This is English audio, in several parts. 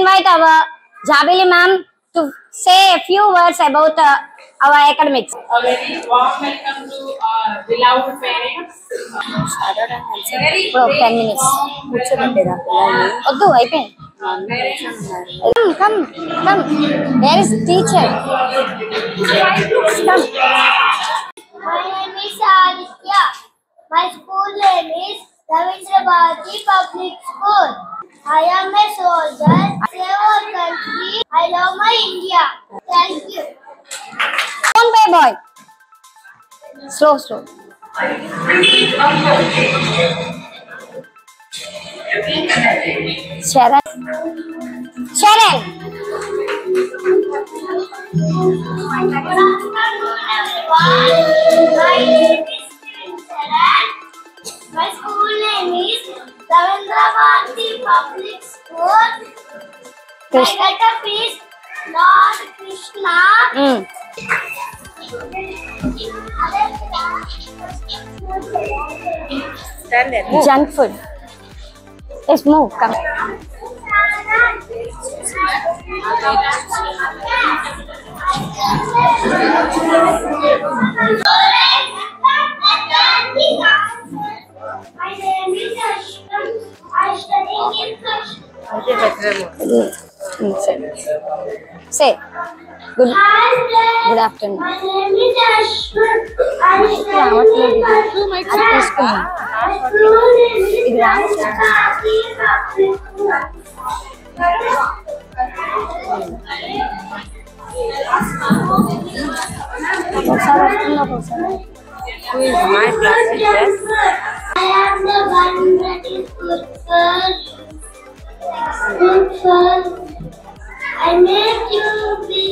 invite our Jabili ma'am to say a few words about our academics. A very warm welcome to beloved parents. Bro, 10 minutes. Come. Where is teacher? Come. My name is Aditya. My school name is Ravindra Bharati Public School. I am a soldier. I save our country. I love my India. Thank you. One way, boy. Slow. Sharon. Good afternoon, everyone. My name is Sharon. My school name is Ravindra Bharati Public School. My setup is Lord Krishna. Junk food. Let's move. Come. My name is Ashwin. I study in Kashmir. Say. Good afternoon. My name is Ashwin. I study in Kashmir. Who is my class teacher? I am the one that is good first. I made you be.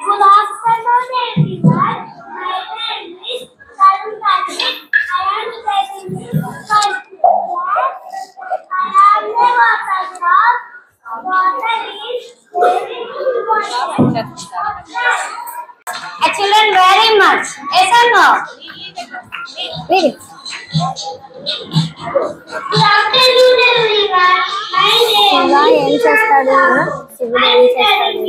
Good afternoon, everyone. My name is Tarun Patrick. I am studying in first class. I am the water drop. Water is very important. Children, very much. Yes or no? Read it. Good afternoon, everyone. My name Shiva is ఏం చేస్తాడు? శివుడు ఏం చేస్తాడు?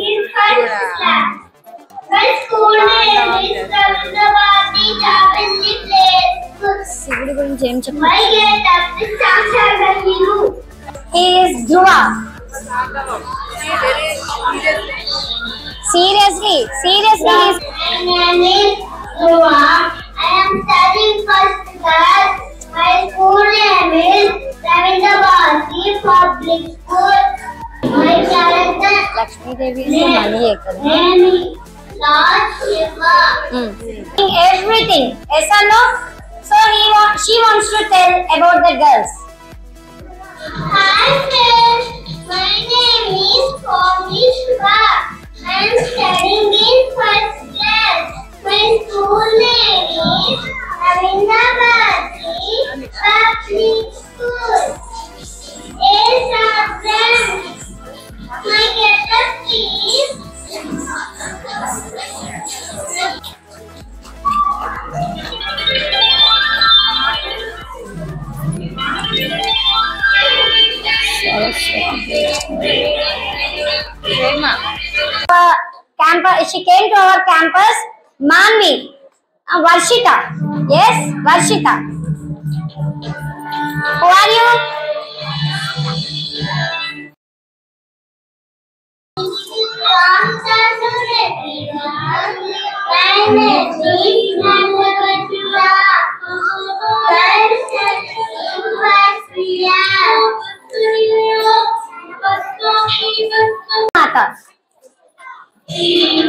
My school name is Ravindra Bharati Public School. శివుడి గురించి ఏం చెప్పాలి? My get up is Saksha. He is Dhruva. Seriously, he is. My name is Dhruva. I am studying first class. My school name is Ravindra Bharati Public School. My character Lakshmidevi money ఎక్కడ? name is Lord Shiva. Everything. Yes or no? So she wants to tell about the girls. Hi friends, my name is Pauli Shiva. I am studying in first class. My school name is Ravindra Bharati Public School. Yes, our friends. My get-up is She came to our campus. Manvi, Varshita. Yes, Varshita. Who are you? Mata. Good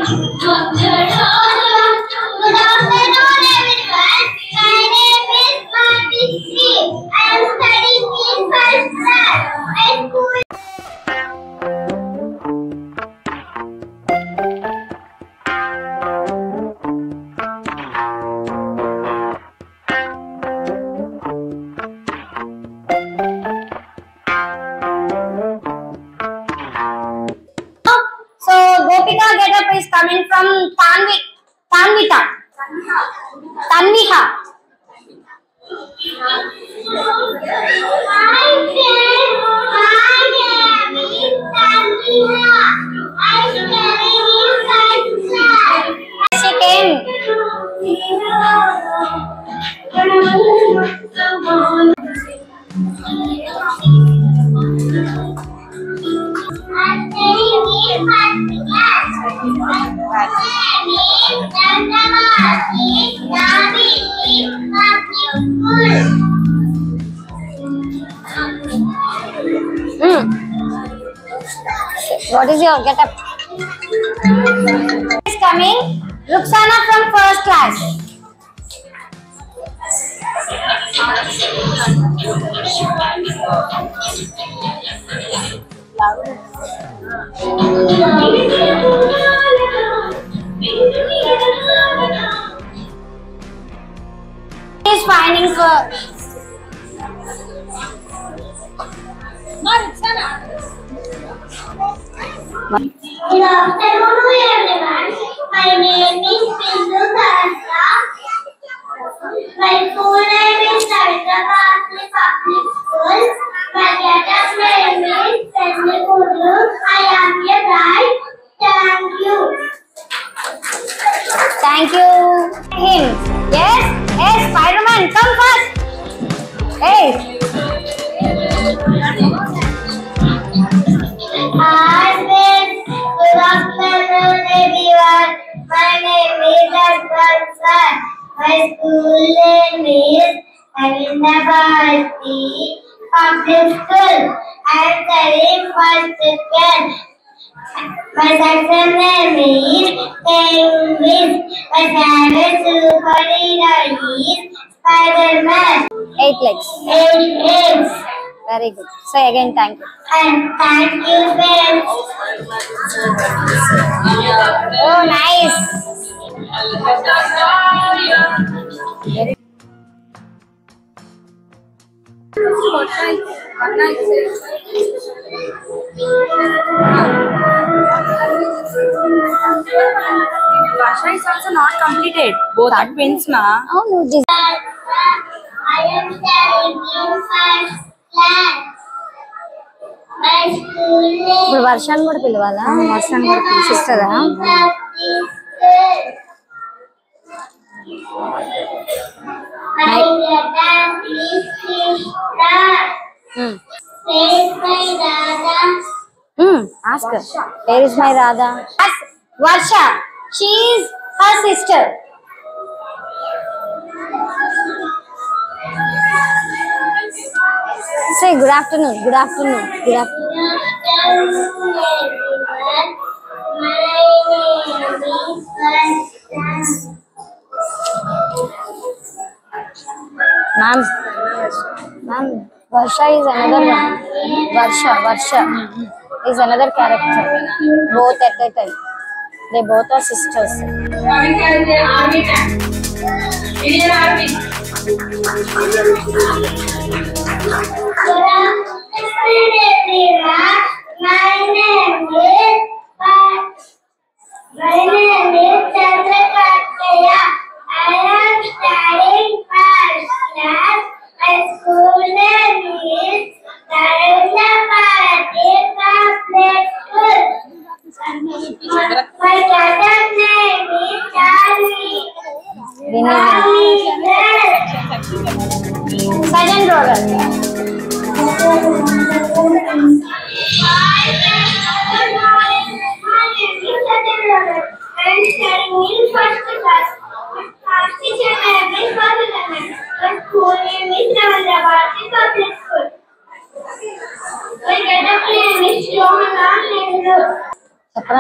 afternoon, everyone. My name is Madhusri. I am studying in first class. My school. So Gopika getup is coming from Tanviha. She came. What is your get up? Is coming. Ruxana from first class. Is finding for. Good afternoon, everyone. My name is Bindu Sarasya. My full name is Savitra Bharati Public School. My get-up name is Penny Guru. I am a bride. Thank you. Thank you. Him. Yes. Hey, Spider-Man, come first. Hey. Hi, friends. Good afternoon, everyone. My name is Akbar Sir. My school name is Savitra Bharati Public School. I am studying first class. My second name is English. My favorite superhero is Spider-Man. 8 legs. 8 eggs. Very good. Say again, thank you. And thank you, friends. Oh, nice. Vasha is also not completed. Both are twins, ma. Oh, no, this. I am studying in first class. My school name ఇప్పుడు వర్షాన్ని కూడా పిలవాలా? వర్షాన్ని కూడా పిలిచిస్తుందా? My get-up is Krishna. Where is my Radha? Ask her. Where is my Radha? Ask Varsha. She is her sister. Say good afternoon. Good afternoon. Good afternoon. Good afternoon, everyone. My name is Varsha. Ma'am, Varsha is another one. Varsha is another character. Both at a time. They both are sisters. Army man. Indian Army. Good afternoon, everyone. My name is Chandrakaya. I am studying first class. My school name is Savitra Bharati Public School. My get-up name is Charlie. Sergeant Roller.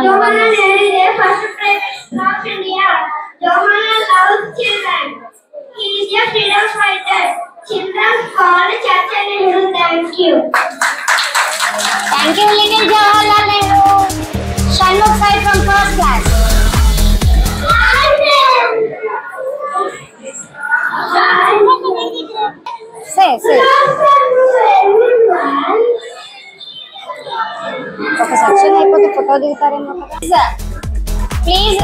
Johanna Nehru is the first President of India. Johanna loves children. He is a freedom fighter. Children call Chacha Nehru. Thank you. Thank you, little Jawaharlal Nehru. Shanmukh Sai from first class. Say. ఒక section అయిపోతే photo దిగుతారేమో కదా. Please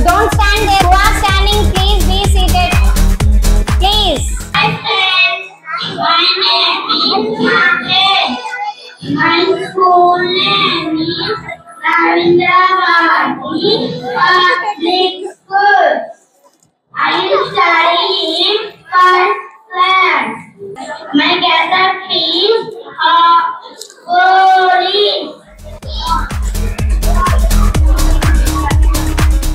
don't stand there. Who are standing, please be seated. Please. Hi friends. My My school name is Ravindravati Public School. I am studying first class. My cassette is police.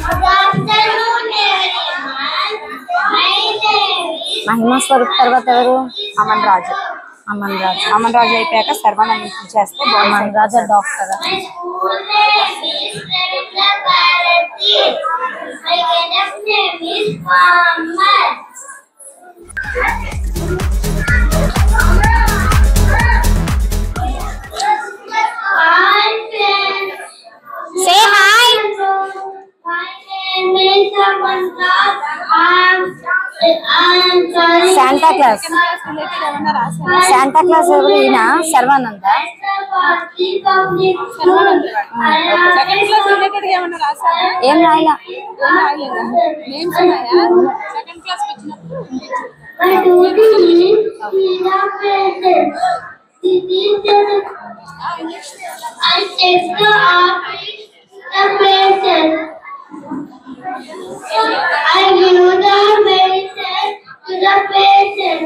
Good afternoon, everyone. My name is మహిమా స్వరూప్ తర్వాత ఎవరు? అమన్ రాజు. అమన్ రాజు. అమన్ రాజు అయిపోయాక సర్వానంద్ చేస్తే అమన్ రాజు doctor. my school name is Ravindra Bharati. My cadet name is Muhammad. Hi friends. Say hi. My name is Samantha. I'm sorry. Santa Claus. Santa Claus ఎవరు? ఈయన Sarvananda. Second class related ఏమన్నా రాసారా? ఏం రాయలా. Names ఉన్నాయా? Second class వచ్చినప్పుడు I take the office, the patient. I give the medicine to the patient.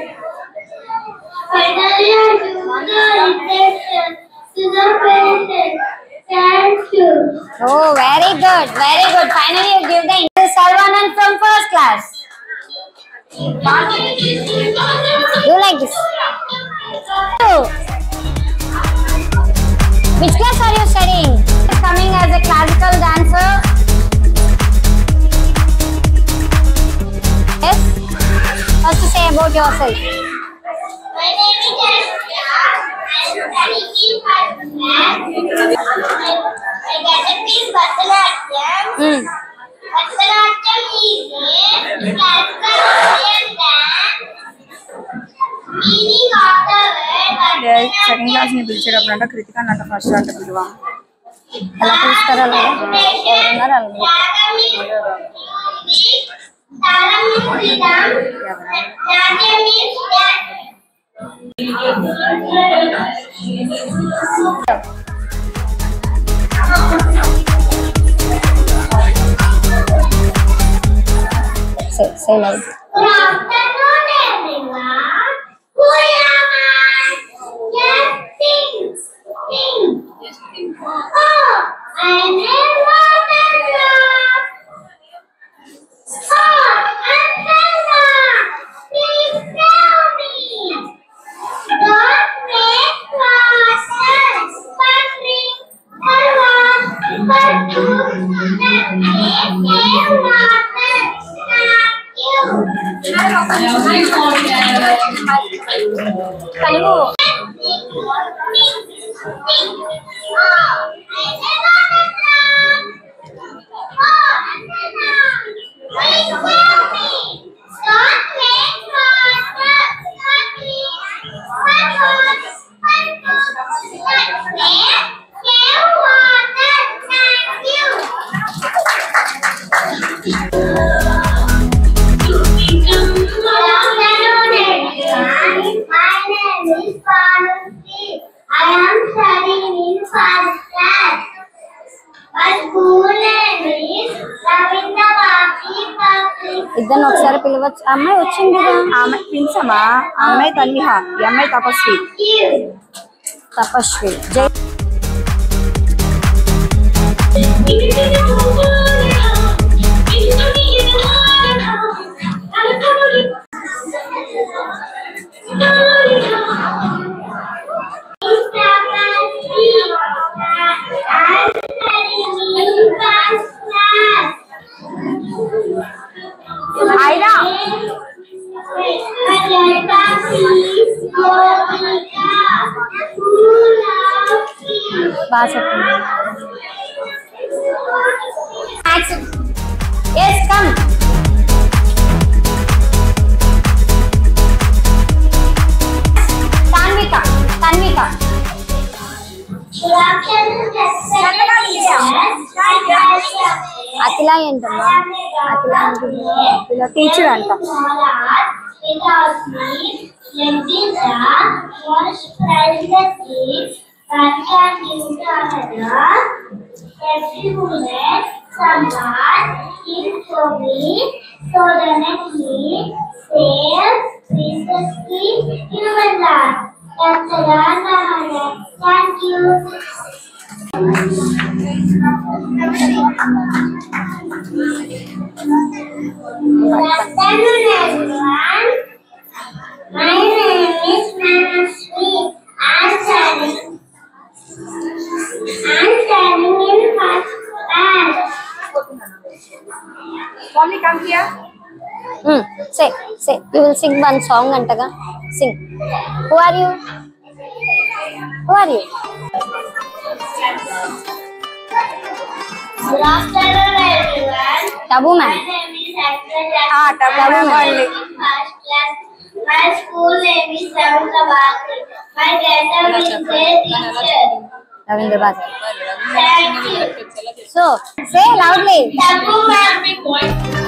Finally, I give the injection to the patient. Thank you. Oh, very good, very good. Finally, you give the Sarvanand from first class. Do like this. Oh. Which class are you studying? Coming as a classical dancer. Yes. First say about yourself. My name is Anushka. I am studying in first class. My cadet is Bharatanatyam. Bharatanatyam is a classical Indian dance. Meaning of the word second class ని పిలిచేటప్పుడు అంటే కృతిక అంటే first అంటే పిలువ ఎలా పిలుస్తారు? అలా ఎవరున్నారు అలా. Ragam is music. Talam is rhythm. Natyam is dance. Say like. Good afternoon, everyone. Who am I? Just think. Oh, I'm a water drop. Oh, umbrella. Please tell me. Don't make water. But drink or wash. But do not make water. Kalugu. I am studying in first class. My school name is Ravindravati Public. ఇద్దరు ఒకసారి పిలవచ్చు. అమ్మాయి వచ్చింది కదా. ఆమె పిలిచమా? అమ్మాయి తన్విహ, ఈ అమ్మాయి తపస్వి. తపస్వి. జై. ఐరా బాగా చెప్పింది. Yes come. తన్విక. తన్విక. అఖిల ఏంటమ్మా? అఖిల ఏంటి? టీచర్ అంట. one can give to another. Every moment, someone is showing so definitely save recently human life. Thank you. Good afternoon, everyone. My name is Manasvi. I'm studying in first class. Mommy, come here. Say. You will sing one song, Antaga. Sing. Who are you? Good afternoon, everyone. Tabu My ma'am. name is Akshaya. Tabu ma'am I'm only. in first class. My school name is Ravindra. My teacher is teacher. Ravindra Bhatt. Thank you. So, say loudly. Tabu ma'am. Big boy.